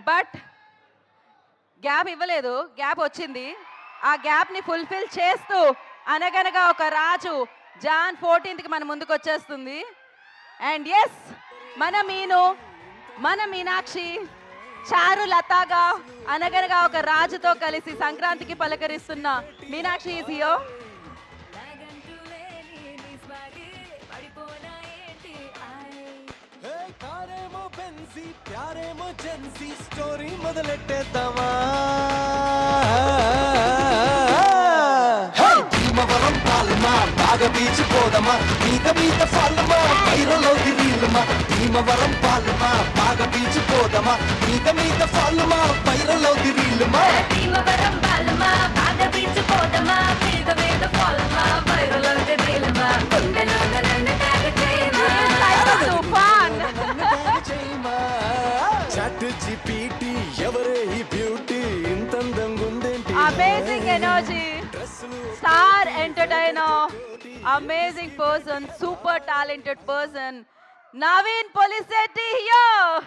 But gap ఇవ్వలేదు, gap వచ్చింది. ఆ గ్యాప్ని ఫుల్ఫిల్ చేస్తూ అనగనగా ఒక రాజు జాన్ 14th మన ముందుకు వచ్చేస్తుంది. అండ్ ఎస్, మన మీను, మన మీనాక్షి చారులతగా అనగనగా ఒక రాజుతో కలిసి సంక్రాంతికి పలకరిస్తున్న మీనాక్షి ఈజ్ హియర్. ప్యారేమో జెన్సీ స్టోరీ మొదలెట్టేద్దామా? భీమవరం పాలమా బాగా బీచిపోదమా, మీద ఫాలమా వైరలో తిరిగిలమా. భీమవరం పాలమా బాగా బీచిపోదమా, మీద ఫాలమా వైరలో తిరిగిలమా. భీమవరం పాలమా బాగా బీచిపోదమా, మీద ఫాలమా వైరలో తిరిగిలమా. గుండెలోన నన్ను తాగ చేయమా. చాట్‌జీపీటీ ఎవరే ఈ బ్యూటీ, ఇంత అందంగా ఉందేంటి? Amazing energy, star entertainer, amazing person, super talented person, Naveen Polishetty here.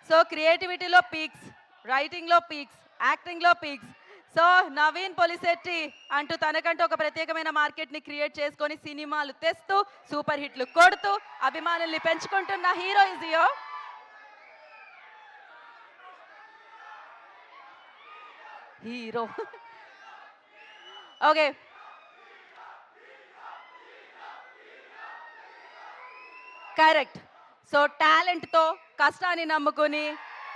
So క్రియేటివిటీలో పీక్స్, రైటింగ్లో పీక్స్, యాక్టింగ్లో పీక్స్. సో నవీన్ పొలిశెట్టి అంటూ తనకంటూ ఒక ప్రత్యేకమైన మార్కెట్ని క్రియేట్ చేసుకొని సినిమాలు తెస్తూ సూపర్ హిట్లు కొడుతూ అభిమానుల్ని పెంచుకుంటున్న hero is here. Hero okay, correct. So టాలెంట్తో కష్టాన్ని నమ్ముకుని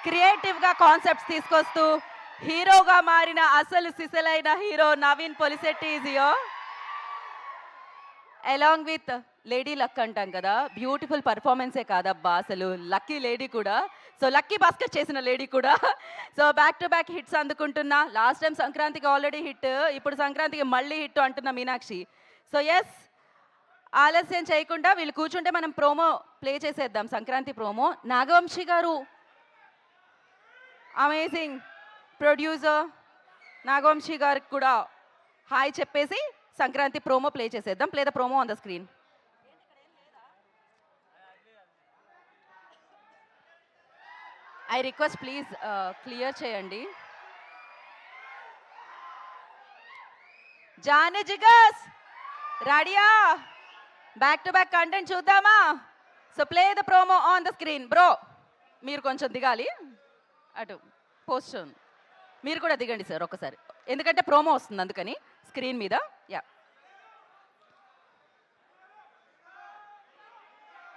క్రియేటివ్గా కాన్సెప్ట్స్ తీసుకొస్తూ హీరోగా మారిన అసలు సిసలైన hero Naveen Polishetty is here. Along with lady luck అంటాం కదా, బ్యూటిఫుల్ పర్ఫార్మెన్సే కాదబ్బా అసలు లక్కీ లేడీ కూడా. సో లక్కీ బాస్కెట్ చేసిన లేడీ కూడా. So back to back hits అందుకుంటున్నా. లాస్ట్ టైం సంక్రాంతికి ఆల్రెడీ హిట్, ఇప్పుడు సంక్రాంతికి మళ్ళీ హిట్ అంటున్న మీనాక్షి. సో ఎస్, ఆలస్యం చేయకుండా వీళ్ళు కూర్చుంటే మనం ప్రోమో ప్లే చేసేద్దాం, సంక్రాంతి ప్రోమో. నాగవంశీ గారు అమేజింగ్ ప్రొడ్యూసర్, నాగవంశీ గారికి కూడా హాయ్ చెప్పేసి సంక్రాంతి ప్రోమో ప్లే చేసేద్దాం. Play the promo on the screen. I request please clear చేయండి. జానీ జిగస్ రెడీయా? బ్యాక్ టు బ్యాక్ కంటెంట్ చూద్దామా? So play the promo on the screen. Bro మీరు కొంచెం దిగాలి అటు, పోస్ట్ మీరు కూడా దిగండి సార్ ఒక్కసారి, ఎందుకంటే ప్రోమో వస్తుంది అందుకని స్క్రీన్ మీద. యా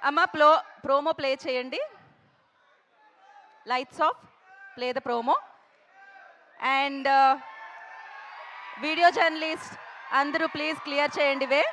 అమ్మ, ప్రోమో ప్లే చేయండి. Lights off, play the promo. And video journalist అందరూ ప్లీజ్ క్లియర్ చేయండి వే.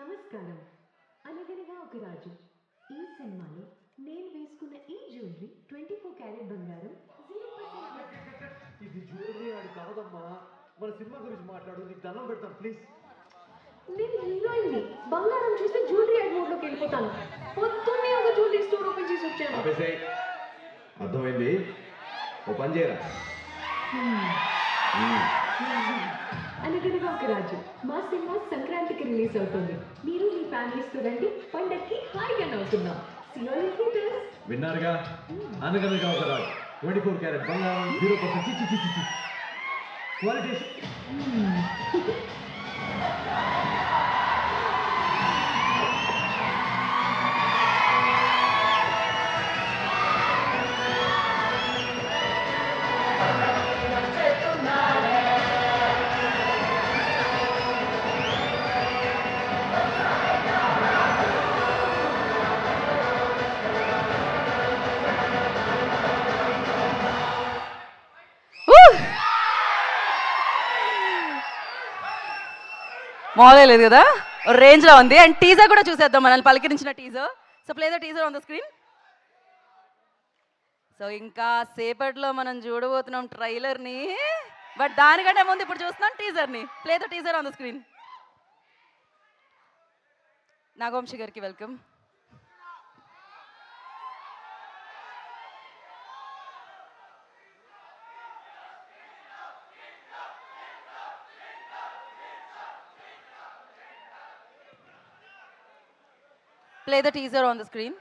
నమస్కారం. అనగనగా ఒక రాజు ఈ సినిమాలో నేను వేసుకున్న ఈ జ్యువెలరీ 24 క్యారెట్ బంగారం 0%. ఇది జ్యువెలరీ ఆడి కాదమ్మా, మన సినిమా గురించి మాట్లాడు, నీకు దండం పెడతాను ప్లీజ్. నేను హీరోయిన్ని, బంగారం చూస్తే జ్యువెలరీ యాడ్ మోడ్లోకి వెళ్ళిపోతాను. పొద్దున్నే ఒక జ్యువెలరీ స్టోర్ ఓపెన్ చేసి వచ్చాను. అర్థమైంది, ఓ పని చేయరా. అనగనగా ఒక రాజు మా సినిమా సంక్రాంతికి రిలీజ్ అవుతుంది. మీరు మీ ఫ్యామిలీస్తో రండి, పండక్కి హాయిగా నవ్వుతున్నాం. విన్నారుగా, అనగనగా ఒక రాజు 24 క్యారెట్ బంగారం 0% క్వాలిటీ. మామూలుగా లేదు కదా, రేంజ్లో ఉంది. అండ్ టీజర్ కూడా చూసేద్దాం, మనల్ని పలకరించిన teaser. So play the teaser on the screen. So ఇంకా సేపట్లో మనం చూడబోతున్నాం ట్రైలర్ని. బట్ దానికంటే ముందు ఇప్పుడు చూస్తున్నాం టీజర్ని. Play the teaser on the screen. Nagavamsi గారికి welcome. Play the teaser on the screen.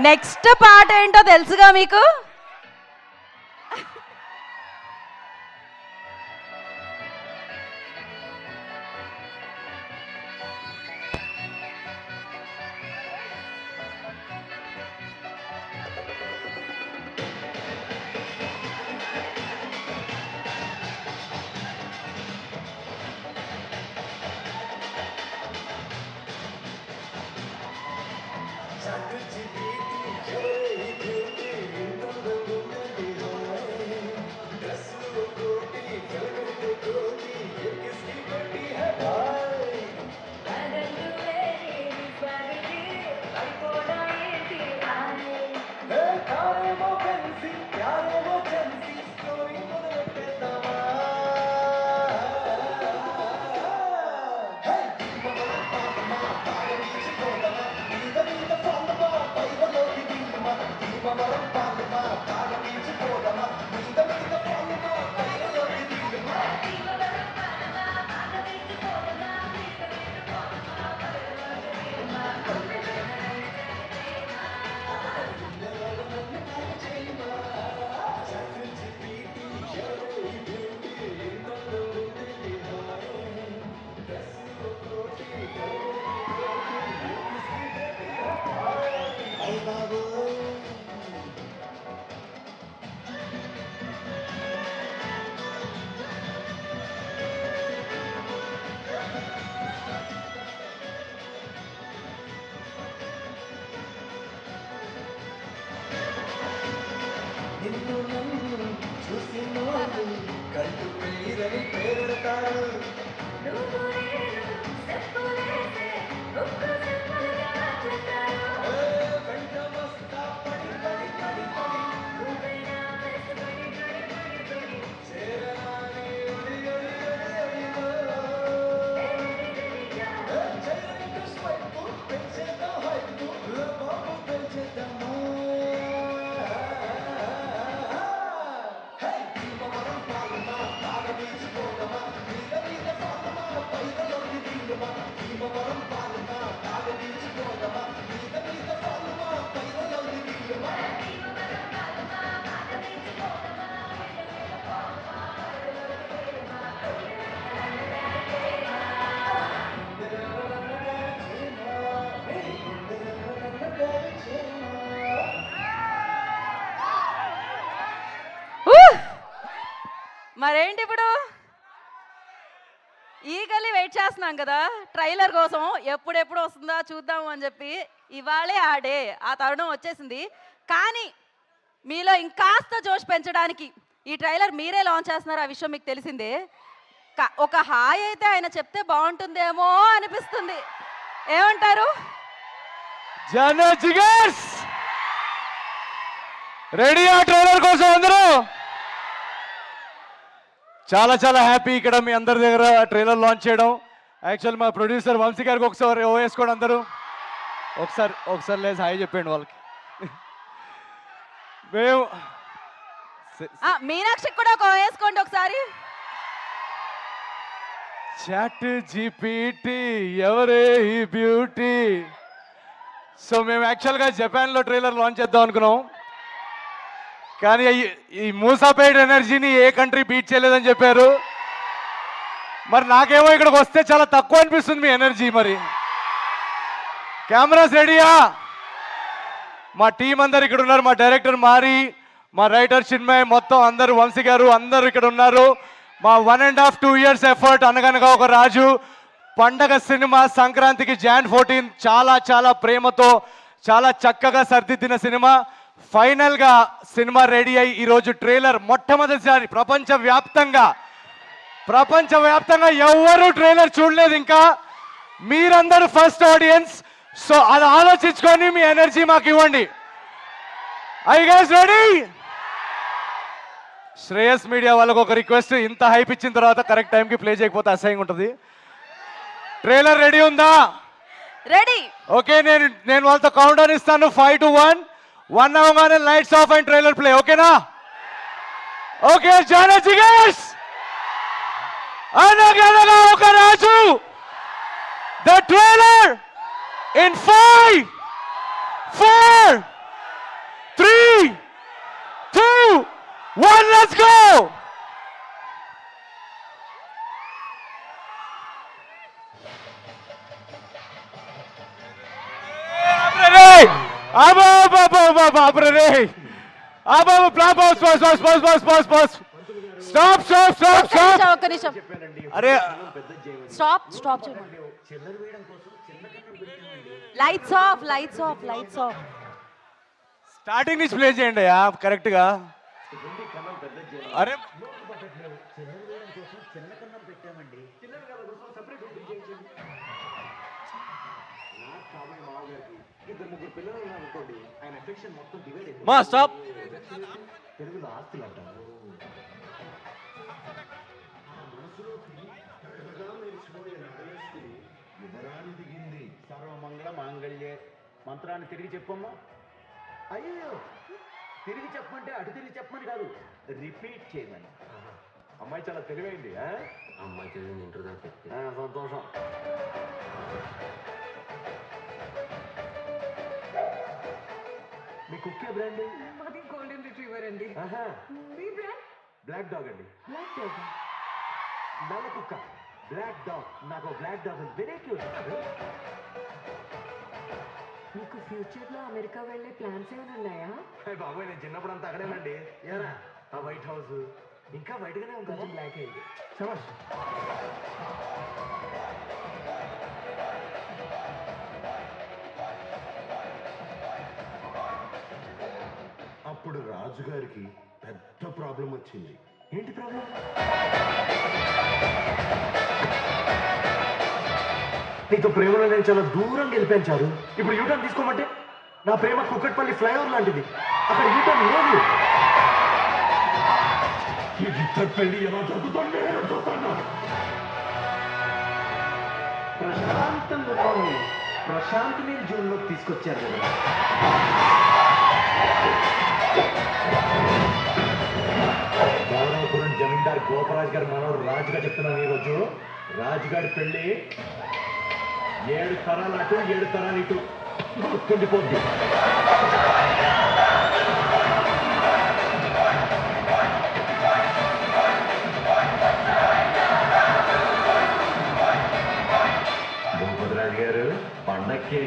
Next పాట ఏంటో తెలుసుగా మీకు? చక్కచి బ్యూటీ ఎవరే ఈ బ్యూటీ చూసి నోరు కళ్ళు పేరని పేరెడతారు నువ్వు నేను చెప్పులేసే ఒక్క చెప్పులుగా చెప్తారు వెంట వస్తా పడి పడి పడి పడి నువ్వైనా వెసుబడి పడి పడి పడి చేరనాని ఒడి ఒడి ఒడి ఒడిలో చేయడానికి స్వైపు పెంచేద్దాం హైపు బాబు పెంచేద్దామా హే భీమవరం పాలమా బాగా తీసుకోదమా మీద మీద పాలమా పైరలోకి దిగుమా భీమవరం పాలమా బాగా తీసుకోదమా మీద మీద పాలమా పైరలోకి దిగుమా మరేంటి ఇప్పుడు ఈగలి వెయిట్ చేస్తున్నాం కదా ట్రైలర్ కోసం ఎప్పుడెప్పుడు వస్తుందా చూద్దాము అని చెప్పి ఇవాళే ఆ డే ఆ తరుణం వచ్చేసింది. కానీ మీలో ఇంకాస్త జోష్ పెంచడానికి ఈ ట్రైలర్ మీరే లాంచ్ చేస్తున్నారు, ఆ విషయం మీకు తెలిసిందే. ఒక హాయ్ అయితే ఆయన చెప్తే బాగుంటుందేమో అనిపిస్తుంది. ఏమంటారు? జానా జిగర్స్ రెడీ ఆ ట్రైలర్ కోసం అందరూ? చాలా చాలా హ్యాపీ ఇక్కడ మీ అందరి దగ్గర ట్రైలర్ లాంచ్ చేయడం. యాక్చువల్ మా ప్రొడ్యూసర్ వంశీ గారికి ఒకసారి వేసుకోండి అందరూ. ఒకసారి లేదు హాయ్ చెప్పండి వాళ్ళకి. మేము మీనాక్షికి కూడా ఒక వేసుకోండి ఒకసారి. చాట్ జీపీటీ ఎవరే ఈ బ్యూటీ. సో మేము యాక్చువల్గా జపాన్లో ట్రైలర్ లాంచ్ చేద్దాం అనుకున్నాం, కానీ ఈ మూసాపేట్ ఎనర్జీని ఏ కంట్రీ బీట్ చేయలేదని చెప్పారు. మరి నాకేమో ఇక్కడికి వస్తే చాలా తక్కువ అనిపిస్తుంది మీ ఎనర్జీ. మరి కెమెరాస్ రెడీయా? మా టీం అందరు ఇక్కడ ఉన్నారు, మా డైరెక్టర్ మారి, మా రైటర్ చిన్మయ్, మొత్తం అందరూ, వంశీ గారు అందరూ ఇక్కడ ఉన్నారు. మా 1.5 2 years ఎఫర్ట్ అనగనగా ఒక రాజు పండగ సినిమా సంక్రాంతికి Jan 14 చాలా చాలా ప్రేమతో చాలా చక్కగా సర్దిద్దిన సినిమా. ఫైనల్గా సినిమా రెడీ అయ్యి ఈరోజు ట్రైలర్ మొట్టమొదటిసారి ప్రపంచవ్యాప్తంగా ఎవ్వరూ ట్రైలర్ చూడలేదు ఇంకా. మీరందరూ ఫస్ట్ ఆడియన్స్. సో అది ఆలోచించుకొని మీ ఎనర్జీ మాకు ఇవ్వండి. I guys ready? Shreyas media వాళ్ళకు ఒక రిక్వెస్ట్, ఇంత హైప్ ఇచ్చిన తర్వాత కరెక్ట్ టైంకి ప్లే చేయకపోతే అసహ్యంగా ఉంటుంది. ట్రైలర్ రెడీ ఉందా? రెడీ. ఓకే, నేను వాళ్ళతో కౌంట్ డౌన్ ఇస్తాను. 5 to 1. 1 అవగానే lights off and trailer play. ఓకేనా? ఓకే, జానా జిగర్స్ Anaganaga Oka Raju the trailer in 5 4 3 2 1 let's go. ఒక్క నిమిషం. అరే స్టాప్. Lights off. స్టార్టింగ్ నుంచి ప్లే చేయండి కరెక్ట్ గా. అరే మా స్టాప్. సర్వమంగళ మాంగళ్యే మంత్రాన్ని తిరిగి చెప్పమ్మా. అయ్యో, తిరిగి చెప్పమంటే అటు తిరిగి చెప్పమని కాదు, రిపీట్ చేయమని. అమ్మాయి చాలా తెలివైంది. అమ్మాయి తెలివింది ఇంటర్ దాకా సంతోషం. మీ కుక్కే బ్రాండ్? మాది గోల్డెన్ రిట్రీవర్ అండి. మీ బ్రాండ్? బ్లాక్ డాగ్ అండి. Black dog. నల్ల కుక్క బ్లాక్ డాగ్. నాకు బ్లాక్ డాగ్ వెరీ క్యూట్. మీకు ఫ్యూచర్ లో అమెరికా వెళ్ళే ప్లాన్స్ ఏమైనా ఉన్నాయా? బాబోయ్, నేను చిన్నప్పుడు అంతా అక్కడేనండి. ఏరా ఆ వైట్ హౌస్ ఇంకా వైట్ గానే ఉంది, కొంచెం బ్లాక్ అయింది. శభాష్. అప్పుడు రాజుగారికి పెద్ద ప్రాబ్లం వచ్చింది. ఏంటి ప్రాబ్లం? నీతో ప్రేమలో నేను చాలా దూరం గెలిపించారు. ఇప్పుడు యూటర్న్ తీసుకోమంటే నా ప్రేమ కుక్కట్పల్లి ఫ్లైఓవర్ లాంటిది. అక్కడ యూటర్న్ లేదు. ఈ ఇద్దరు పెళ్లి ఎలా జరుగుతుంది చూస్తాను. ప్రశాంతంగా ప్రశాంత్ నేను జూన్లోకి తీసుకొచ్చారు కదా. గౌరవపురం జమీందార్ గోపరాజ్ గారు మనోడు రాజుగా చెప్తున్నాను. ఈరోజు రాజుగారి పెళ్లి 7 తరాలు అటు 7 తరాలు ఇటు గుర్తుండిపోద్ది. గోపరాజ్ గారు పండక్కి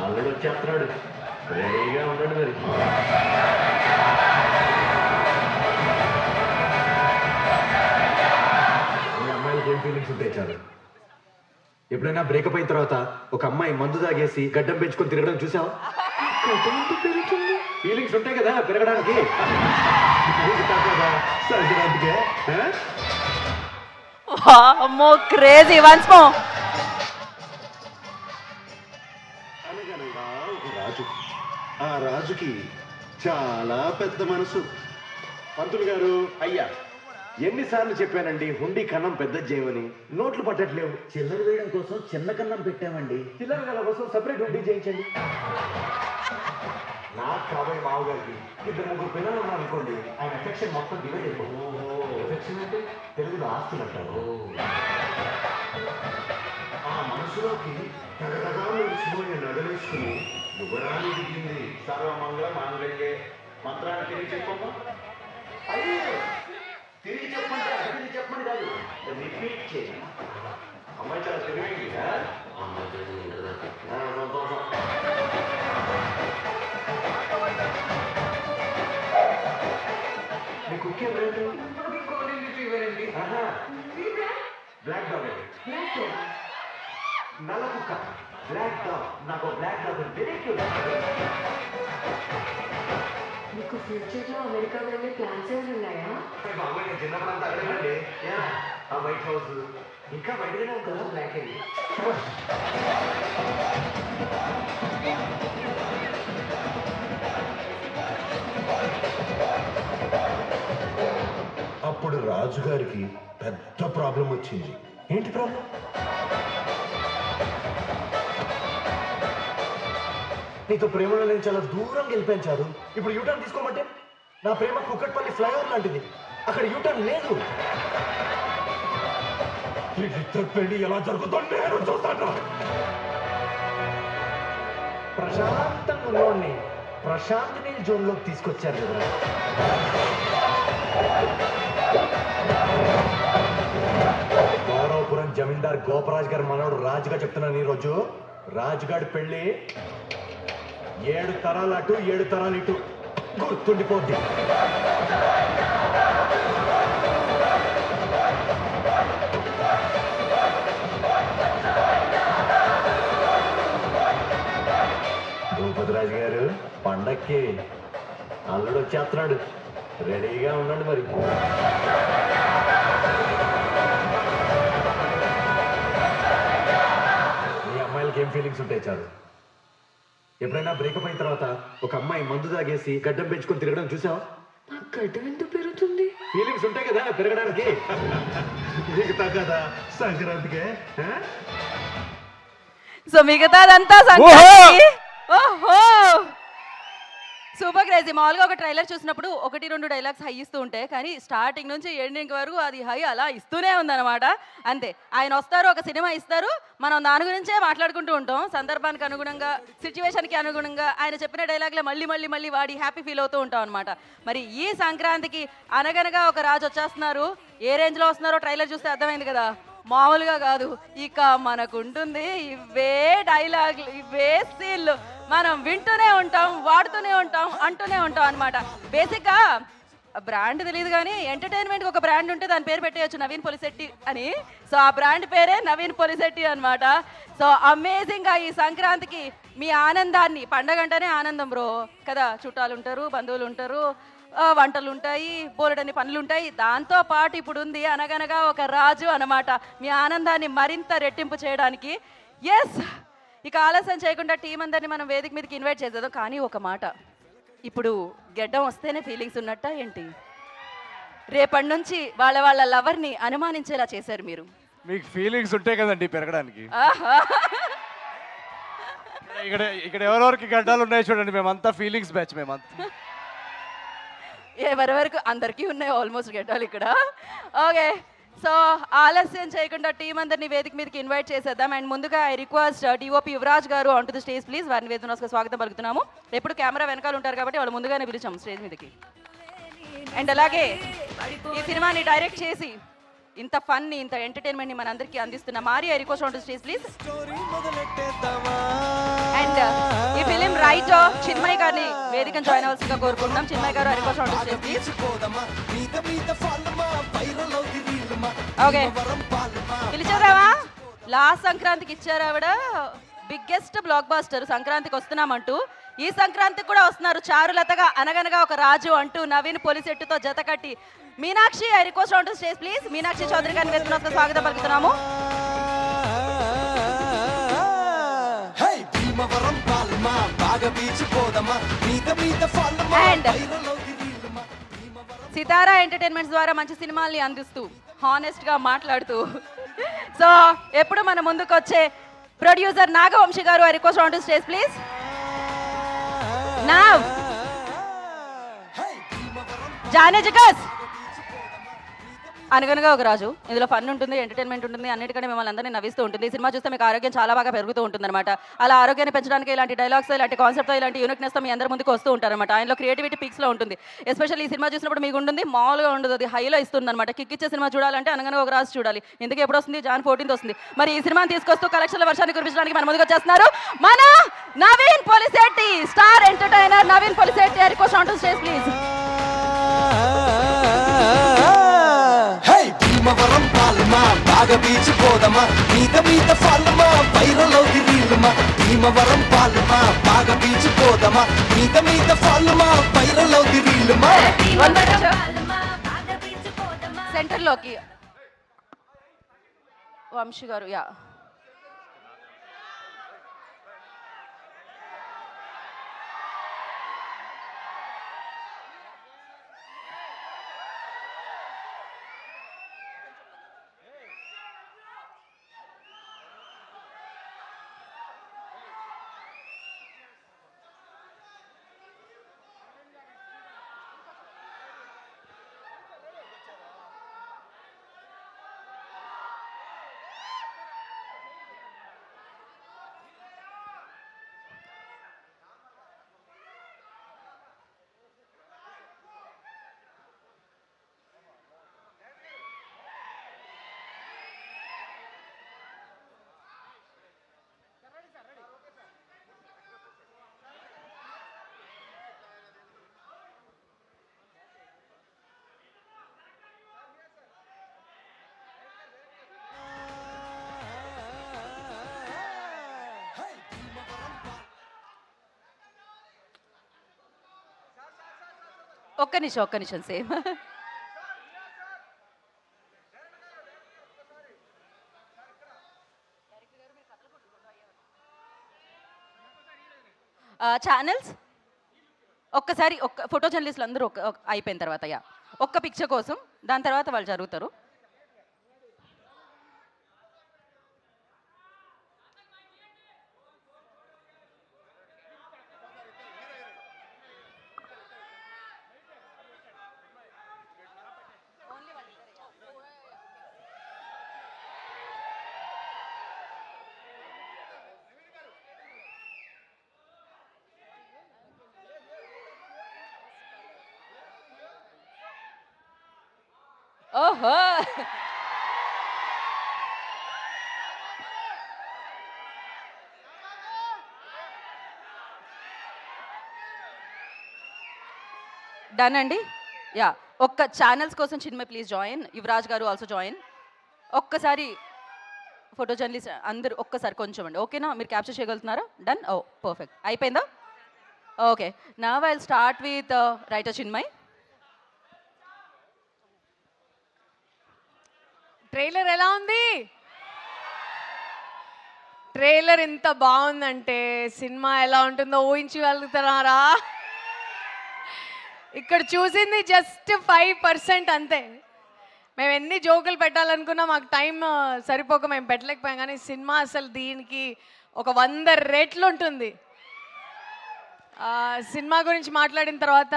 అల్లుడు వచ్చేస్తున్నాడు. రెడీగా ఉండండి మరి. మీ అమ్మాయిలకి ఏం ఫీలింగ్స్ ఉంటాయి చాలు. ఎప్పుడైనా బ్రేకప్ అయిన తర్వాత ఒక అమ్మాయి మందు తాగేసి గడ్డం పెంచుకొని తిరగడం చూసావా? ఫీలింగ్స్ ఉంటాయి కదా పెరగడానికి. సంక్రాంతికే అమ్మో క్రేజీ వన్స్ మో. అనగనగా ఒక రాజు. ఆ రాజుకి చాలా పెద్ద మనసు. పంతులు గారు, అయ్యా ఎన్నిసార్లు చెప్పానండి హుండీ కన్నం పెద్ద చేయమని. నోట్లు పట్టట్లేవు. చిల్లర వేయడం కోసం చిన్న కన్నం పెట్టామండి. చిల్లర గల కోసం సపరేట్ హుండీ చేయించండి. నాకు కాబోయే మామగారికి 2-3 పిల్లలు ఉన్నారనుకోండి, ఆయన ఎఫెక్షన్ మొత్తం డివైడ్ అయిపోతుంది. ఎఫెక్షన్ అంటే తెలుగులో ఆస్తులు అంటారు. ఆ మనసులోకి తగదగా మెరిసిపోయిన నగలేసుకుని యువరాణి దిగింది. సర్వమంగళ మాంగళ్యే. మంత్రాన్ని తిరిగి చెప్పమ్మా. అయ్యో తిరిగి చెప్పండి. తిరిగి చెప్పండి కాదు, రిపీట్ చేయండి. అమ్మాయి చాలా తెలివైంది. సంతోషం. మీ కుక్కే బ్రాండ్ బ్లాక్ డాగ్ అండి. నల్ల కుక్క బ్లాక్ డాగ్. నాకు బ్లాక్ డాగ్ వెరీ క్యూట్. మీకు ఫ్యూచర్లో అమెరికా వెళ్ళే ప్లాన్స్ ఏమైనా ఉన్నాయా? బాబాయ్ నేను చిన్నప్పుడంతా అడగండి. ఆ వైట్ హౌస్ ఇంకా బయటగానే ఉంటుందా? బ్లాక్ అయ్యి అప్పుడు రాజుగారికి పెద్ద ప్రాబ్లం వచ్చింది. ఏంటి ప్రాబ్లం? నీతో ప్రేమలో నేను చాలా దూరం గెలిపించారు. ఇప్పుడు యూటర్న్ తీసుకోమంటే నా ప్రేమ కుక్కట్పల్లి ఫ్లైఓవర్ లాంటిది. అక్కడ యూటర్న్ లేదు. ఈ ఇద్దరు పెళ్లి ఎలా జరుగుతుంది చూస్తాను. ప్రశాంతంగా ఉన్నోడిని ప్రశాంత్ నీల్ జోన్లోకి తీసుకొచ్చారు కదా. గౌరవపురం జమీందార్ గోపరాజ్ గారు మనోడు రాజుగా చెప్తున్నాను. ఈరోజు రాజుగాడి పెళ్లి 7 తరాలు అటు 7 తరాలు ఇటు గుర్తుండిపోద్ది. భూపతిరాజు గారు పండక్కి అల్లుడు వచ్చేస్తున్నాడు. రెడీగా ఉండండి మరి. మీ అమ్మాయిలకి ఏం ఫీలింగ్స్ ఉంటాయి చాలు. ఎప్పుడైనా బ్రేకప్ అయిన తర్వాత ఒక అమ్మాయి మందు తాగేసి గడ్డం పెంచుకొని తిరగడం చూసావా? నాకు గడ్డం ఎందుకు పెరుగుతుంది? ఫీలింగ్స్ ఉంటాయి కదా పెరగడానికి. దిగుతా కదా సంక్రాంతికే. సో మిగతాదంతా సంక్రాంతికి. ఓహో సూపర్ క్రేజీ. మామూలుగా ఒక ట్రైలర్ చూసినప్పుడు 1-2 డైలాగ్స్ హై ఇస్తూ ఉంటాయి, కానీ స్టార్టింగ్ నుంచి ఎండింగ్ వరకు అది హై అలా ఇస్తూనే ఉందన్నమాట. అంతే, ఆయన వస్తారు, ఒక సినిమా ఇస్తారు, మనం దాని గురించే మాట్లాడుకుంటూ ఉంటాం. సందర్భానికి అనుగుణంగా, సిచ్యువేషన్కి అనుగుణంగా ఆయన చెప్పిన డైలాగ్లే మళ్ళీ మళ్ళీ మళ్ళీ వాడి హ్యాపీ ఫీల్ అవుతూ ఉంటాం అనమాట. మరి ఈ సంక్రాంతికి అనగనగా ఒక రాజు వచ్చేస్తున్నారు. ఏ రేంజ్లో వస్తున్నారో ట్రైలర్ చూస్తే అర్థమైంది కదా. మామూలుగా కాదు, ఇక మనకు ఉంటుంది ఇవే డైలాగ్లు, ఇవే సీన్లు మనం వింటూనే ఉంటాం, వాడుతూనే ఉంటాం, అంటూనే ఉంటాం అనమాట. బేసిక్గా బ్రాండ్ తెలియదు కానీ ఎంటర్టైన్మెంట్కి ఒక బ్రాండ్ ఉంటే దాని పేరు పెట్టేయచ్చు, నవీన్ పొలిశెట్టి అని. సో ఆ బ్రాండ్ పేరే నవీన్ పొలిశెట్టి అనమాట. సో అమేజింగ్గా ఈ సంక్రాంతికి మీ ఆనందాన్ని, పండగ అంటేనే ఆనందం బ్రో కదా, చుట్టాలు ఉంటారు, బంధువులు ఉంటారు, వంటలు ఉంటాయి, బోలెడన్ని పనులు ఉంటాయి. దాంతో పాటు ఇప్పుడు ఉంది అనగనగా ఒక రాజు అన్నమాట, మీ ఆనందాన్ని మరింత రెట్టింపు చేయడానికి. ఎస్, ఇక ఆలస్యం చేయకుండా టీం అందరిని మనం వేదిక మీదకి ఇన్వైట్ చేసేద్దాం. కానీ ఒక మాట, ఇప్పుడు గెడ్డం వస్తేనే ఫీలింగ్స్ ఉన్నట్ట ఏంటి? రేపటి నుంచి వాళ్ళ వాళ్ళ లవర్ని అనుమానించేలా చేశారు మీరు. మీకు ఫీలింగ్స్ ఉంటాయి కదండి పెరగడానికి. ఆహా. ఇక్కడ ఇక్కడ ఎవరెవరికి గడ్డాలు ఉన్నాయి చూడండి, మేమంతా ఫీలింగ్స్ బ్యాచ్ మేమంతా. ఎవరెవరికి అందరికీ ఉన్నాయి ఆల్మోస్ట్ గెడ్డాలు ఇక్కడ. ఓకే, సో ఆలస్యం చేయకుండా టీం అందరినీ వేదిక మీదకి ఇన్వైట్ చేసేద్దాం. అండ్ ముందుగా ఐ రిక్వెస్ట్ డిఓపి యువరాజ్ గారు on to the stage please. వారిని వేదిక స్వాగతం పలుకుతున్నాము. ఎప్పుడు కెమెరా వెనకాల ఉంటారు కాబట్టి వాళ్ళు ముందుగానే పిలిచాము స్టేజ్ మీదకి. అండ్ అలాగే ఈ సినిమాని డైరెక్ట్ చేసి ఇంత ఫన్ని, ఇంత ఎంటర్టైన్మెంట్ని మన అందరికీ అందిస్తున్న Maari I request on to stage please. And ఈ ఫిలిం రైటర్ చిన్మయ్ గారిని వేదికను జాయిన్ అవ్వాల్సిందిగా కోరుకుంటున్నాం. చిన్మయ్ గారు I request on to stage please. Okay, పిలిచారావా? లాస్ట్ సంక్రాంతికి ఇచ్చారు ఆవిడ బిగ్గెస్ట్ బ్లాక్ బాస్టర్ సంక్రాంతికి వస్తున్నామంటూ. ఈ సంక్రాంతికి కూడా వస్తున్నారు చారులతగా అనగనగా ఒక రాజు అంటూ నవీన్ పోలీసెట్టుతో జత కట్టి. Meenakshi I request on to stage please. Meenakshi Chowdary గారిని వేదిక స్వాగతం పలుకుతున్నాము. అండ్ సితారా ఎంటర్టైన్మెంట్స్ ద్వారా మంచి సినిమాల్ని అందిస్తూ హానెస్ట్ గా మాట్లాడుతూ సో ఎప్పుడు మన ముందుకు వచ్చే ప్రొడ్యూసర్ నాగవంశీ గారు I request on to stage please. నావ్ జానే జగస్ అనగనగా ఒక రాజు. ఇందులో ఫన్ ఉంటుంది, ఎంటర్టైన్మెంట్ ఉంటుంది, అన్నిటికంటే మిమ్మల్ని అందరినీ నవ్విస్తూ ఉంటుంది. ఈ సినిమా చూస్తే మీకు ఆరోగ్యం చాలా బాగా పెరుగుతూ ఉంటుంది అనమాట. అలా ఆరోగ్యాన్ని పెంచడానికి ఇలాంటి డైలాగ్స్, ఇలాంటి కాన్సెప్ట్, ఇలాంటి యూనిక్నెస్తో మీ అందరి ముందుకు వస్తూ ఉంటారనమాట. ఆయనలో క్రియేటివిటీ పీక్స్లో ఉంటుంది. ఎస్పెషల్లీ ఈ సినిమా చూసినప్పుడు మీకు ఉంటుంది, మామూలుగా ఉండదు, అది హైలో ఇస్తుంది అనమాట. కిక్ ఇచ్చే సినిమా చూడాలంటే అనగనగా ఒక రాజు చూడాలి. ఇందుకే ఎప్పుడు వస్తుంది? Jan 14th వస్తుంది. మరి ఈ సినిమాని తీసుకొస్తూ కలెక్షన్ల వర్షాన్ని కురిపించడానికి మన ముందుకు వచ్చేస్తున్నారు మన Naveen Polishetty, star entertainer Naveen Polishetty. I request on to stage please. Bhimavaram పాలమా బాగా బీచిపోదమా మీద మీద ఫాలమా వైరలో గిరీలమా భీమవరం పాలమా బాగా బీచిపోదమా మీద మీద ఫాలమా వైరలో గిరీలమా. సెంటర్లోకి వంశీ గారు. యా, ఒక్క నిమిషం సేమ్. ఛానల్స్ ఒక్కసారి ఒక్క ఫోటో జర్నలిస్టులు అందరూ అయిపోయిన తర్వాత యా ఒక్క పిక్చర్ కోసం, దాని తర్వాత వాళ్ళు జరుగుతారు. ఓహో, డన్ అండి. యా, ఒక్క ఛానల్స్ కోసం చిన్మయ్ ప్లీజ్ జాయిన్, యువరాజ్ గారు ఆల్సో జాయిన్. ఒక్కసారి ఫోటో జర్నలిస్ట్ అందరూ ఒక్కసారి కొంచెం అండి, ఓకేనా? మీరు క్యాప్చర్ చేయగలుగుతున్నారా? డన్. ఓ పర్ఫెక్ట్, అయిపోయిందా? Okay, now I will start with writer Chinmay. Trailer ఎలా ఉంది? ట్రైలర్ ఇంత బాగుందంటే సినిమా ఎలా ఉంటుందో ఊహించగలుగుతున్నారా? ఇక్కడ చూసింది జస్ట్ 5% అంతే. మేము ఎన్ని జోకులు పెట్టాలనుకున్నా మాకు టైం సరిపోక మేము పెట్టలేకపోయాం, కానీ సినిమా అసలు దీనికి ఒక 100 రెట్లు ఉంటుంది. సినిమా గురించి మాట్లాడిన తర్వాత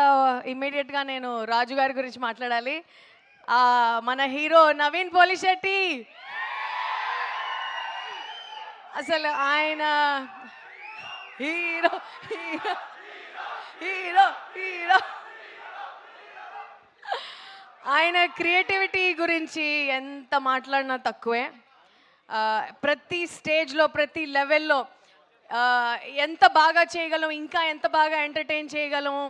ఇమ్మీడియట్గా నేను రాజు గారి గురించి మాట్లాడాలి. మన హీరో నవీన్ పోలిశెట్టి, అసలు ఆయన హీరో హీరో హీరో హీరో ఆయన క్రియేటివిటీ గురించి ఎంత మాట్లాడినా తక్కువే. ప్రతి స్టేజ్లో ప్రతి లెవెల్లో ఎంత బాగా చేయగలం, ఇంకా ఎంత బాగా ఎంటర్టైన్ చేయగలము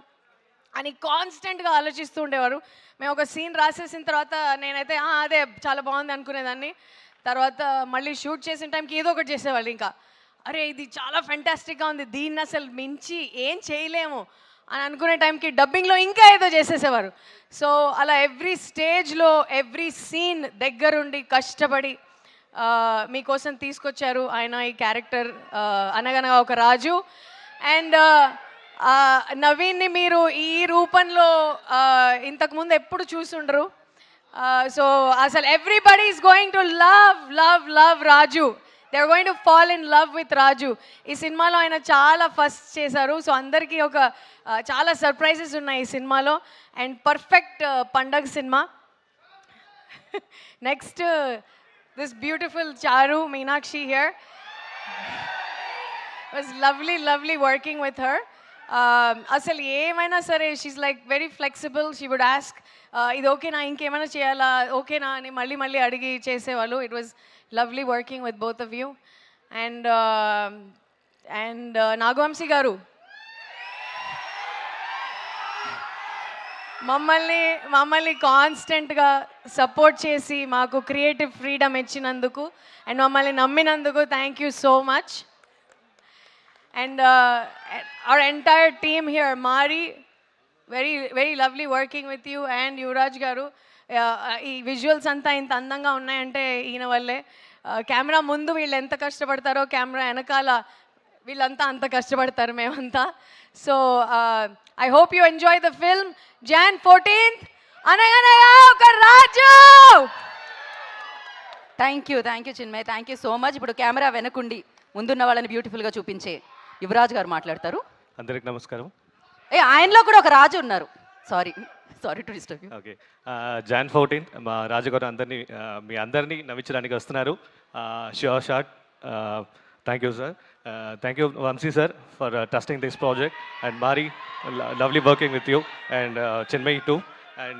అని కాన్స్టెంట్గా ఆలోచిస్తూ ఉండేవారు. మేము ఒక సీన్ రాసేసిన తర్వాత నేనైతే అదే చాలా బాగుంది అనుకునేదాన్ని. తర్వాత మళ్ళీ షూట్ చేసిన టైంకి ఏదో ఒకటి చేసేవాళ్ళు. ఇంకా అరే ఇది చాలా ఫెంటాస్టిక్గా ఉంది, దీన్ని అసలు మించి ఏం చేయలేము అని అనుకునే టైంకి డబ్బింగ్లో ఇంకా ఏదో చేసేసేవారు. సో అలా ఎవ్రీ స్టేజ్లో ఎవ్రీ సీన్ దగ్గరుండి కష్టపడి మీకోసం తీసుకొచ్చారు ఆయన ఈ క్యారెక్టర్ అనగనగా ఒక రాజు. అండ్ నవీన్ని మీరు ఈ రూపంలో ఇంతకుముందు ఎప్పుడు చూసుండరు. సో అసలు everybody is going to love love love Raju. They are going to fall in love with Raju. ఈ సినిమాలో ఆయన చాలా ఫస్ట్ చేశారు. సో అందరికీ ఒక చాలా సర్ప్రైజెస్ ఉన్నాయి ఈ సినిమాలో. అండ్ పర్ఫెక్ట్ పండగ cinema. Next this beautiful Charu Meenakshi here. It was lovely working with her. అసలు ఏమైనా సరే she like very flexible. She would ask ఇది ఓకేనా, ఇంకేమైనా చేయాలా, ఓకేనా అని మళ్ళీ అడిగి చేసేవాళ్ళు. It was lovely working with both of you. And Nagavamsi గారు మమ్మల్ని కాన్స్టెంట్గా సపోర్ట్ చేసి మాకు క్రియేటివ్ ఫ్రీడమ్ ఇచ్చినందుకు అండ్ మమ్మల్ని నమ్మినందుకు thank you so much. And our entire team here, Maari, very lovely working with you. And Yuvraj గారు, ఈ విజువల్స్ అంతా ఇంత అందంగా ఉన్నాయంటే ఈయన వల్లే. కెమెరా ముందు వీళ్ళు ఎంత కష్టపడతారో కెమెరా వెనకాల వీళ్ళంతా అంత కష్టపడతారు మేమంతా. So I hope you enjoy the film. Jan 14th, Anaganaga Oka Raju. Thank you Chinmay, thank you so much. ఇప్పుడు కెమెరా వెనకుండి ముందున్న వాళ్ళని బ్యూటిఫుల్గా చూపించే యువరాజ్ గారు మాట్లాడతారు. అందరికి నమస్కారం. ఆయనలో కూడా ఒక రాజు ఉన్నారు. Sorry to disturb you. Okay, Jan 14th మా రాజు గారు మీ అందరినీ నవ్వించడానికి వస్తున్నారు. Sure shot. Thank you, sir. Thank you, Vamsi, sir, for trusting this project. And Mari, lovely working with you. And Chinmay, too. And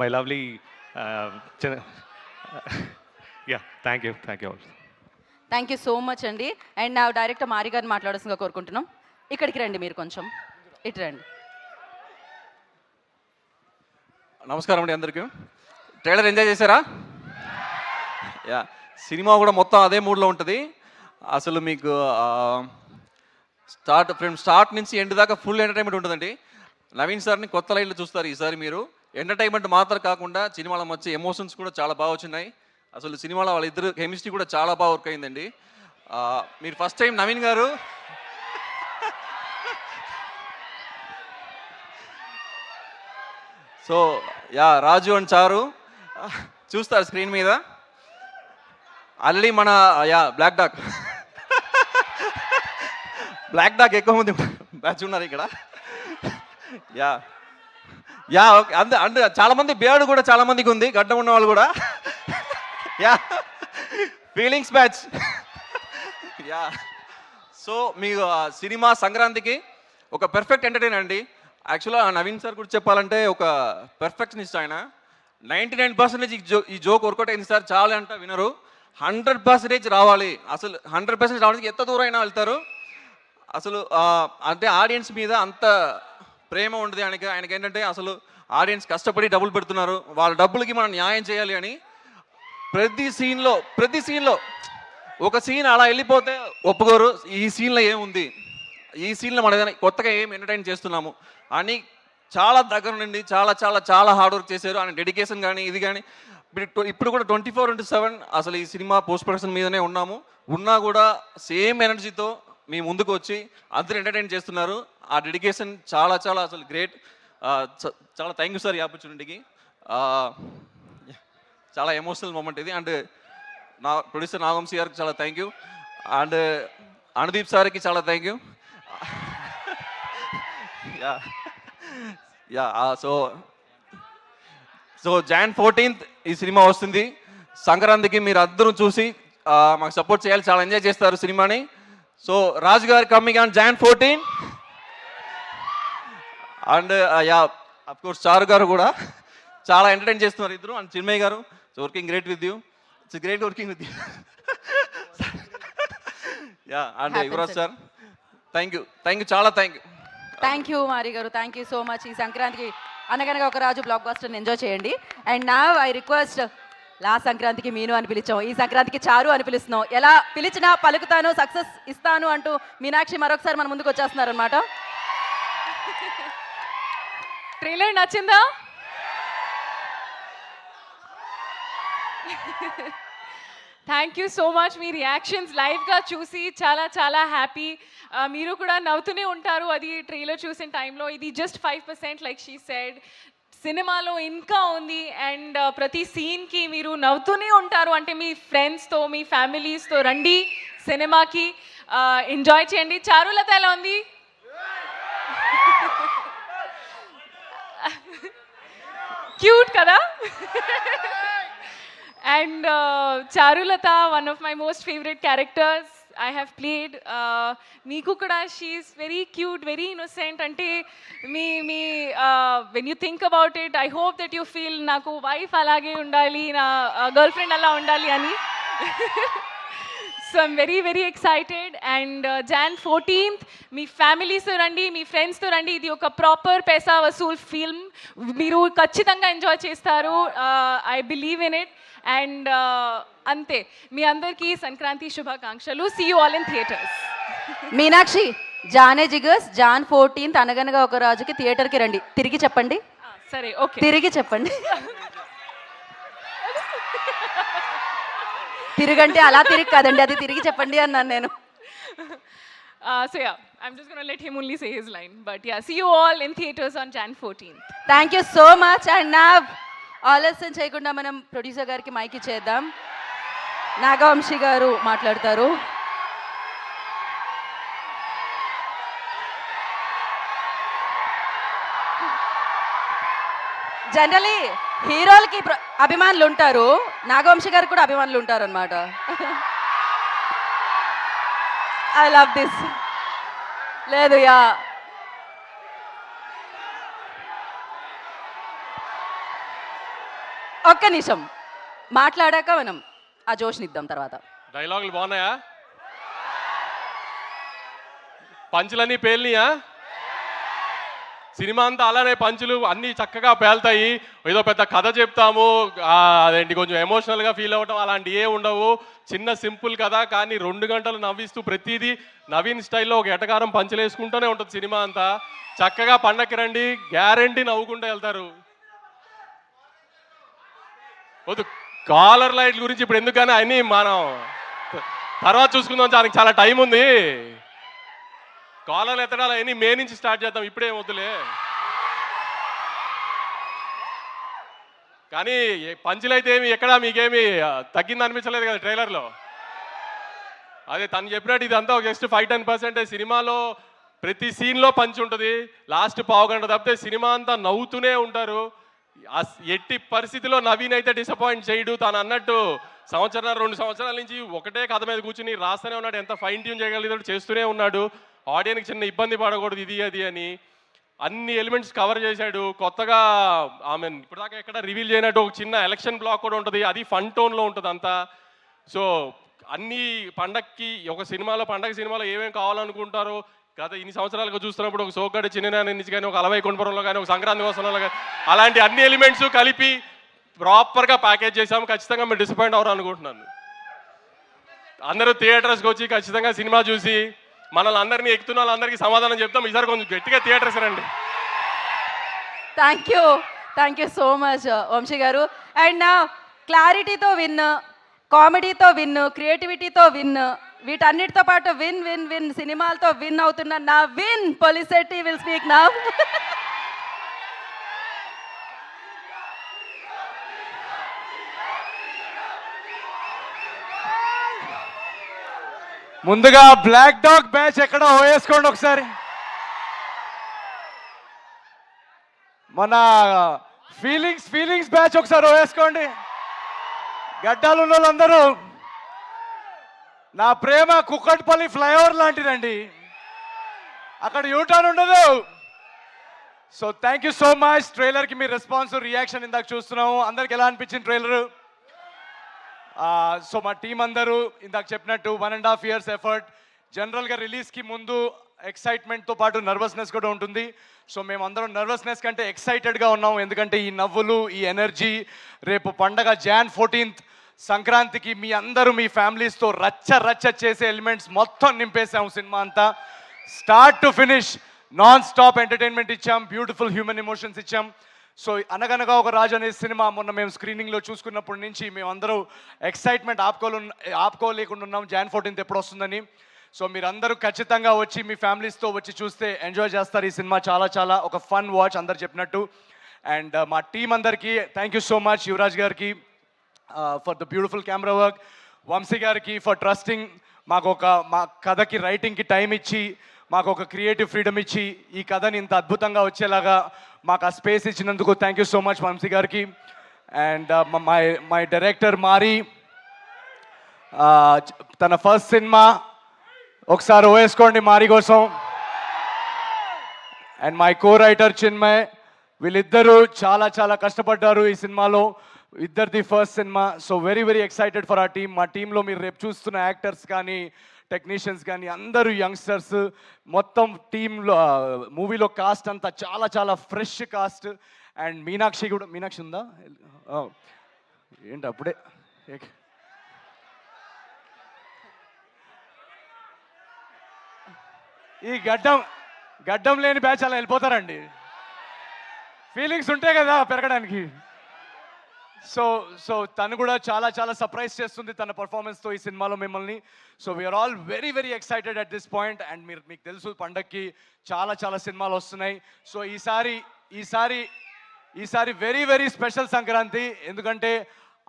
my lovely... yeah, thank you all. Thank you so much అండి. And నా director మారి గారిని మాట్లాడాల్సిందిగా కోరుకుంటున్నాం. ఇక్కడికి రండి, మీరు కొంచెం ఇటు రండి. నమస్కారం అండి అందరికీ. ట్రైలర్ ఎంజాయ్ చేశారా? యా, సినిమా కూడా మొత్తం అదే మూడ్లో ఉంటుంది. అసలు మీకు స్టార్ట్ నుంచి ఎండ్ దాకా ఫుల్ ఎంటర్టైన్మెంట్ ఉంటుందండి. నవీన్ సార్ని కొత్త లైన్లో చూస్తారు ఈసారి మీరు. ఎంటర్టైన్మెంట్ మాత్రం కాకుండా సినిమాలో వచ్చే ఎమోషన్స్ కూడా చాలా బాగా వచ్చినాయి. అసలు సినిమాలో వాళ్ళిద్దరు కెమిస్ట్రీ కూడా చాలా బాగా వర్క్ అయిందండి. మీరు ఫస్ట్ టైం నవీన్ గారు సో రాజు అండ్ చారు చూస్తారు స్క్రీన్ మీద. ఆల్రెడీ మన బ్లాక్ డాక్ ఎక్కువ మంది బ్యాచ్ ఉన్నారు ఇక్కడ. ఓకే, అంటే చాలా మంది బియర్డ్ కూడా చాలా మందికి ఉంది, గడ్డం ఉన్న వాళ్ళు కూడా. Feelings batch. సో మీకు సినిమా సంక్రాంతికి ఒక పెర్ఫెక్ట్ ఎంటర్టైన్ అండి. యాక్చువల్గా నవీన్ సార్ గురించి చెప్పాలంటే ఒక పెర్ఫెక్షనిస్ట్ ఆయన. 99% ఈ జోక్ వర్కౌట్ అయింది సార్, చాలా అంటే వినరు. 100% రావాలి. అసలు 100% రావడానికి ఎంత దూరం అయినా వెళ్తారు. అసలు అంటే ఆడియన్స్ మీద అంత ప్రేమ ఉండదు ఆయనకి ఏంటంటే అసలు ఆడియన్స్ కష్టపడి డబ్బులు పెడుతున్నారు, వాళ్ళ డబ్బులకి మనం న్యాయం చేయాలి అని ప్రతి సీన్లో ఒక సీన్ అలా వెళ్ళిపోతే ఒప్పుకోరు. ఈ సీన్లో ఏముంది, ఈ సీన్లో మనం ఏదైనా కొత్తగా ఏం ఎంటర్టైన్ చేస్తున్నాము అని చాలా దగ్గర నుండి చాలా హార్డ్ వర్క్ చేశారు. ఆయన డెడికేషన్ కానీ ఇది కానీ ఇప్పుడు కూడా 24/7 అసలు ఈ సినిమా పోస్ట్ ప్రొడక్షన్ మీదనే ఉన్నాము. ఉన్నా కూడా సేమ్ ఎనర్జీతో మీ ముందుకు వచ్చి అందరూ ఎంటర్టైన్ చేస్తున్నారు. ఆ డెడికేషన్ చాలా చాలా అసలు గ్రేట్. చాలా థ్యాంక్ యూ సార్ ఈ ఆపర్చునిటీకి. చాలా ఎమోషనల్ మూమెంట్ ఇది. అండ్ నా ప్రొడ్యూసర్ నాగవంశీ గారికి చాలా థ్యాంక్ యూ. అండ్ అనుదీప్ సార్కి చాలా thank you. So Jan 14th ఈ సినిమా వస్తుంది. సంక్రాంతికి మీరు అందరూ చూసి మాకు సపోర్ట్ చేయాలి. చాలా ఎంజాయ్ చేస్తారు సినిమాని. సో రాజు గారు coming on Jan 14. And of course చారు గారు కూడా చాలా ఎంటర్టైన్ చేస్తున్నారు ఇద్దరు. అండ్ చిన్మయ్య గారు working great with you. It's great working with you. And Yuvraj sir thank you చాలా థ్యాంక్ యూ. థ్యాంక్ యూ మారి గారు, థ్యాంక్ యూ సో మచ్. ఈ సంక్రాంతికి అనగనగా ఒక రాజు బ్లాక్ బస్టర్ని ఎంజాయ్ చేయండి. అండ్ నా ఐ రిక్వెస్ట్, లాస్ట్ సంక్రాంతికి మీను అని పిలిచాం, ఈ సంక్రాంతికి చారు అని పిలుస్తున్నాం. ఎలా పిలిచినా పలుకుతాను, సక్సెస్ ఇస్తాను అంటూ మీనాక్షి మరొకసారి మన ముందుకు వచ్చేస్తున్నారు అనమాట. ట్రైలర్ నచ్చిందా? Thank you so much. మీ రియాక్షన్స్ లైవ్గా చూసి చాలా చాలా హ్యాపీ. మీరు కూడా నవ్వుతూనే ఉంటారు అది ట్రైలర్ చూసిన టైంలో. ఇది జస్ట్ 5% లైక్ షీ సెడ్. సినిమాలో ఇంకా ఉంది. అండ్ ప్రతి సీన్కి మీరు నవ్వుతూనే ఉంటారు. అంటే మీ ఫ్రెండ్స్తో, మీ ఫ్యామిలీస్తో రండి సినిమాకి, ఎంజాయ్ చేయండి. చారులత ఎలా ఉంది? క్యూట్ కదా? And Charulata, one of my most favorite characters I have played. Meeku kuda, she is very cute, very innocent. Ante when you think about it, I hope that you feel naku wife alage undali, na girlfriend alla undali ani. So I'm very very excited. And Jan 14th మీ ఫ్యామిలీస్తో రండి, మీ ఫ్రెండ్స్తో రండి. ఇది ఒక proper పైసా Vasool film. మీరు ఖచ్చితంగా enjoy చేస్తారు. I believe in it. And అంతే, మీ అందరికీ సంక్రాంతి శుభాకాంక్షలు. See you all in theatres. Meenakshi, జానే జిగర్స్ Jan 14th అనగనగా ఒక రాజుకి థియేటర్కి రండి. తిరిగి చెప్పండి. సరే, ఓకే, తిరిగి చెప్పండి. తిరుగంటే అలా తిరిగి కాదండి, అది తిరిగి చెప్పండి అన్నాను నేను. So yeah, I'm just going to let him only say his line. But yeah, see you all in theaters on Jan 14th. Thank you so much. And నా ఆలస్యం చేయకుండా మనం ప్రొడ్యూసర్ గారికి మైక్ ఇచ్చేద్దాం. నాగవంశీ గారు మాట్లాడతారు. జనరలీ హీరోలకి అభిమానులు ఉంటారు, నాగవంశీ గారికి కూడా అభిమానులు ఉంటారు అనమాట. I love this. లేదు యా, ఒక్క నిమిషం మాట్లాడాక మనం ఆ జోష్నిద్దాం తర్వాత. డైలాగులు బాగున్నాయా? పంచులన్నీ పేలినాయా? సినిమా అంతా అలానే పంచులు అన్నీ చక్కగా పేలుతాయి. ఏదో పెద్ద కథ చెప్తాము, అదేంటి కొంచెం ఎమోషనల్గా ఫీల్ అవ్వటం అలాంటి ఏ ఉండవు. చిన్న సింపుల్ కథ, కానీ 2 గంటలు నవ్విస్తూ ప్రతిదీ నవీన్ స్టైల్లో ఒక ఎటకారం పంచులు వేసుకుంటూనే ఉంటుంది సినిమా అంతా. చక్కగా పండక్కి రండి, గ్యారంటీ నవ్వుకుంటూ వెళ్తారు. వద్దు, కాలర్ లైట్ గురించి ఇప్పుడు ఎందుకని అన్నీ మనం తర్వాత చూసుకుందాం, దానికి చాలా టైం ఉంది. కాలర్లు ఎత్తడాలు అవన్నీ మే నుంచి స్టార్ట్ చేద్దాం, ఇప్పుడేం వద్దులే. కానీ పంచులైతే ఏమి ఎక్కడా మీకేమి తగ్గింది అనిపించలేదు కదా ట్రైలర్లో. అదే తను చెప్పినట్టు ఇదంతా ఒక జస్ట్ 5-10%. సినిమాలో ప్రతి సీన్లో పంచి ఉంటుంది. లాస్ట్ పావుగంట తప్పితే సినిమా అంతా నవ్వుతూనే ఉంటారు. ఎట్టి పరిస్థితిలో నవీన్ అయితే డిసప్పాయింట్ చేయడు. తాను అన్నట్టు 1-2 సంవత్సరాల నుంచి ఒకటే కథ మీద కూర్చుని రాస్తూనే ఉన్నాడు. ఎంత ఫైన్ ట్యూన్ చేయగలిగాడు చేస్తూనే ఉన్నాడు. ఆడియన్కి చిన్న ఇబ్బంది పడకూడదు ఇది అది అని అన్ని ఎలిమెంట్స్ కవర్ చేశాడు. కొత్తగా ఆమె ఇప్పటిదాకా ఎక్కడ రివీల్ చేయనట్టు ఒక చిన్న ఎలక్షన్ బ్లాక్ కూడా ఉంటుంది, అది ఫన్ టోన్లో ఉంటుంది అంతా. సో అన్ని పండక్కి ఒక సినిమాలో, పండగ సినిమాలో ఏమేమి కావాలనుకుంటారో గత ఇన్ని సంవత్సరాలుగా చూస్తున్నప్పుడు ఒక సోగ్గాడి చిన్ననాని నుంచి కానీ, ఒక అలవై కొండపురంలో కానీ, ఒక సంక్రాంతి కోసంలో కానీ అలాంటి అన్ని ఎలిమెంట్స్ కలిపి ప్రాపర్గా ప్యాకేజ్ చేసాము. ఖచ్చితంగా మీరు డిసప్పాయింట్ అవ్వరు అనుకుంటున్నాను. అందరూ థియేటర్స్కి వచ్చి ఖచ్చితంగా సినిమా చూసి మనల్ని అందరినీ ఎక్కుతున్న వాళ్ళందరికీ సమాధానం చెప్తాం. ఈసారి కొంచెం గట్టిగా థియేటర్స్ రండి. Thank you so much Vamsi గారు. అండ్ నా క్లారిటీతో విన్, కామెడీతో విన్, క్రియేటివిటీతో విన్, వీటన్నిటితో పాటు విన్ విన్ విన్ సినిమాలతో విన్ అవుతున్న Naveen Polishetty will speak now. ముందుగా బ్లాక్ డాగ్ బ్యాచ్ ఎక్కడ వేసుకోండి ఒకసారి. మన ఫీలింగ్స్ బ్యాచ్ ఒకసారి వేసుకోండి. గడ్డాలు ఉన్న వాళ్ళందరూ, నా ప్రేమ కుక్కట్పల్లి ఫ్లైఓవర్ లాంటిదండి, అక్కడ యూటర్న్ ఉండదు. So thank you so much. ట్రైలర్కి మీ రెస్పాన్స్, రియాక్షన్ ఇందాక చూస్తున్నాము. అందరికి ఎలా అనిపించింది ట్రైలరు? సో మా టీం అందరూ ఇందాక చెప్పినట్టు 1.5 years ఎఫర్ట్. జనరల్గా రిలీజ్కి ముందు ఎక్సైట్మెంట్తో పాటు నర్వస్నెస్ కూడా ఉంటుంది. సో మేమందరం నర్వస్నెస్ కంటే ఎక్సైటెడ్గా ఉన్నాం, ఎందుకంటే ఈ నవ్వులు, ఈ ఎనర్జీ, రేపు పండగ Jan 14th సంక్రాంతికి మీ అందరూ మీ ఫ్యామిలీస్తో రచ్చ చేసే ఎలిమెంట్స్ మొత్తం నింపేసాం. సినిమా అంతా start to finish non stop entertainment ఇచ్చాం, బ్యూటిఫుల్ హ్యూమన్ ఎమోషన్స్ ఇచ్చాం. సో అనగనగా ఒక రాజు అనే సినిమా మొన్న మేము స్క్రీనింగ్లో చూసుకున్నప్పటి నుంచి మేమందరూ ఎక్సైట్మెంట్ ఆపుకోలేకుండా ఉన్నాం Jan 14th ఎప్పుడు వస్తుందని. సో మీరందరూ ఖచ్చితంగా వచ్చి మీ ఫ్యామిలీస్తో వచ్చి చూస్తే ఎంజాయ్ చేస్తారు. ఈ సినిమా చాలా ఒక ఫన్ వాచ్ అందరు చెప్పినట్టు. అండ్ మా టీం అందరికీ thank you so much. Yuvraj గారికి for the beautiful camera work, Vamsi గారికి ఫర్ ట్రస్టింగ్, మా కథకి రైటింగ్కి టైం ఇచ్చి మాకు ఒక క్రియేటివ్ ఫ్రీడమ్ ఇచ్చి ఈ కథని ఇంత అద్భుతంగా వచ్చేలాగా మాకు ఆ స్పేస్ ఇచ్చినందుకు thank you so much Vamsi గారికి. అండ్ మై డైరెక్టర్ మారి, తన ఫస్ట్ సినిమా, ఒకసారి వేసుకోండి మారి కోసం. And my co writer Chinmay, వీళ్ళిద్దరూ చాలా కష్టపడ్డారు ఈ సినిమాలో, ఇద్దరిది first cinema. So very excited for ఆ టీమ్. మా టీంలో మీరు రేపు చూస్తున్న యాక్టర్స్ కానీ, టెక్నీషియన్స్ కానీ అందరూ యంగ్స్టర్స్. మొత్తం టీంలో మూవీలో కాస్ట్ అంతా చాలా ఫ్రెష్ కాస్ట్. అండ్ మీనాక్షి ఉందా? ఏంటి అప్పుడే ఈ గడ్డం లేని బ్యాచ్ అలా వెళ్ళిపోతారండి. ఫీలింగ్స్ ఉంటాయి కదా పెరగడానికి. సో తను కూడా చాలా సర్ప్రైజ్ చేస్తుంది తన పర్ఫార్మెన్స్తో ఈ సినిమాలో మిమ్మల్ని. So we are all very excited at this point. And మీకు తెలుసు పండక్కి చాలా సినిమాలు వస్తున్నాయి. సో ఈసారి వెరీ స్పెషల్ సంక్రాంతి, ఎందుకంటే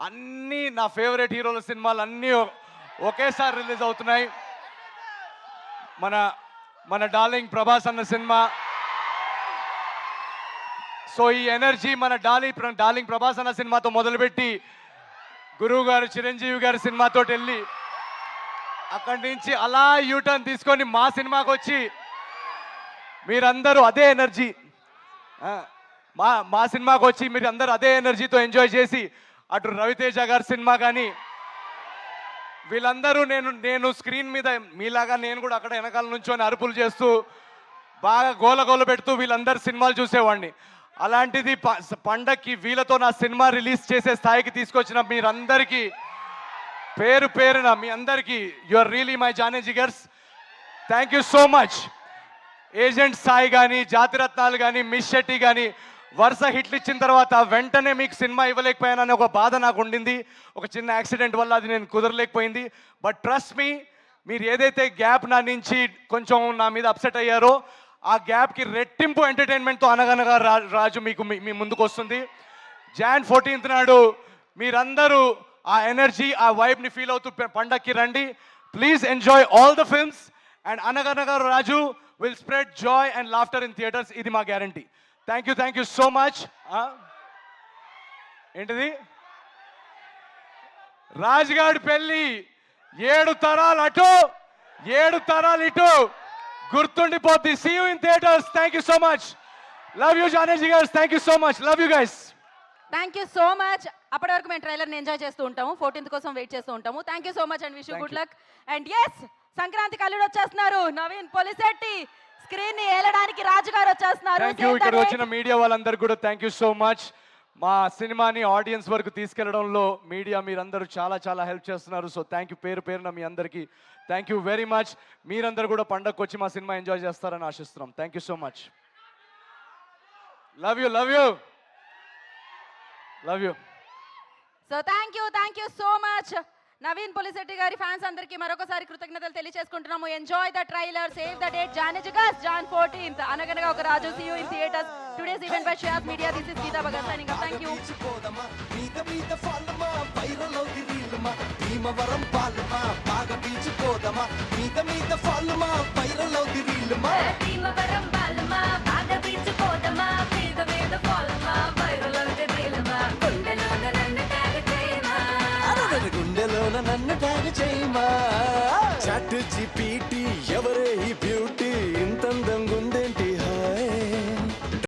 అన్నీ నా ఫేవరెట్ హీరోల సినిమాలు అన్నీ ఒకేసారి రిలీజ్ అవుతున్నాయి. మన డార్లింగ్ ప్రభాస్ అన్న సినిమా. సో ఈ ఎనర్జీ మన డార్లింగ్ ప్రభాస్ అన్న సినిమాతో మొదలుపెట్టి గురువు గారు చిరంజీవి గారి సినిమాతో వెళ్ళి అక్కడి నుంచి అలా యూటర్న్ తీసుకొని మా సినిమాకి వచ్చి మీరందరూ అదే ఎనర్జీ, మా సినిమాకి వచ్చి మీరు అందరూ అదే ఎనర్జీతో ఎంజాయ్ చేసి అటు రవితేజ గారి సినిమా కానీ వీళ్ళందరూ నేను స్క్రీన్ మీద మీలాగా నేను కూడా అక్కడ వెనకాల నుంచొని అరుపులు చేస్తూ బాగా గోల పెడుతూ వీళ్ళందరూ సినిమాలు చూసేవాడిని. అలాంటిది పండక్కి వీళ్ళతో నా సినిమా రిలీజ్ చేసే స్థాయికి తీసుకొచ్చిన మీరందరికీ పేరున మీ అందరికీ యు ఆర్ రియలీ మై జానీ జిగర్స్. Thank you so much. Agent Sai కానీ, జాతిరత్నాలు కానీ, మిస్ శెట్టి కానీ వరుస హిట్లు ఇచ్చిన తర్వాత వెంటనే మీకు సినిమా ఇవ్వలేకపోయానని ఒక బాధ నాకు ఉండింది. ఒక చిన్న యాక్సిడెంట్ వల్ల అది నేను కుదరలేకపోయింది. బట్ ట్రస్ట్ మీ, మీరు ఏదైతే గ్యాప్ నా నుంచి కొంచెం నా మీద అప్సెట్ అయ్యారో ఆ గ్యాప్కి రెట్టింపు ఎంటర్టైన్మెంట్తో అనగనగా రాజు మీ ముందుకు వస్తుంది. Jan 14th నాడు మీరందరూ ఆ ఎనర్జీ, ఆ వైబ్ని ఫీల్ అవుతూ పండక్కి రండి. Please enjoy all the films. And Anaganaga Raju will spread joy and laughter in theatres. ఇది మా guarantee. Thank you so much. ఏంటిది? రాజుగాడి పెళ్ళి 7 తరాలు అటు 7 తరాలు ఇటు గుర్తుండిపోద్ది. See you in theatres. Thank you so much. Love you జానేజీ girls. Thank you so much. Love you guys. Thank you so much. అప్పటి వరకు మేము ట్రైలర్ని ఎంజాయ్ చేస్తూ ఉంటాము, 14th కోసం వెయిట్ చేస్తూ ఉంటాము. Thank you so much and wish you good luck. And yes, సంక్రాంతికి అల్లుడు వచ్చేస్తున్నారు, నవీన్ పొలిశెట్టి. స్క్రీన్ ని ఏలడానికి రాజు గారు వచ్చేస్తున్నారు. Thank you. ఇక్కడ వచ్చిన మీడియా వాళ్ళందరూ కూడా థ్యాంక్ యూ సో మచ్. మా సినిమాని ఆడియన్స్ వరకు తీసుకెళ్లడంలో మీడియా మీరందరూ చాలా హెల్ప్ చేస్తున్నారు. సో థ్యాంక్ యూ పేరున మీ అందరికీ థ్యాంక్ యూ వెరీ మచ్. మీరందరూ కూడా పండగకు వచ్చి మా సినిమా ఎంజాయ్ చేస్తారని ఆశిస్తున్నాం. Thank you so much. Love you. So thank you so much Naveen Polishetty గారి ఫ్యాన్స్ అందరికీ మరొకసారి కృతజ్ఞతలు తెలియజేసుకుంటున్నాము. Enjoy the trailer, save the date, Jan 14th. Anaganaga Oka Raju, see you in theaters. Today's event by Shreyas Media. This is Geeta Bhagat signing off. Thank you. పోదమా మీద మీద ఫాలమా viral అవుది రీలుమా Bhimavaram పాలమా బాగా బీచిపోదమా మీద మీద ఫాలమా వైరల్ అవుది రీలుమా భీమవరం బాలమా బాగా బీచిపోదమా మీద మీద ఫాలమా వైరల్ అవుతే రీలమా గుండెలోన నన్ను ట్యాగ్ చేయమా గుండెలోన నన్ను ట్యాగ్ చేయమా చాట్ జీపీటీ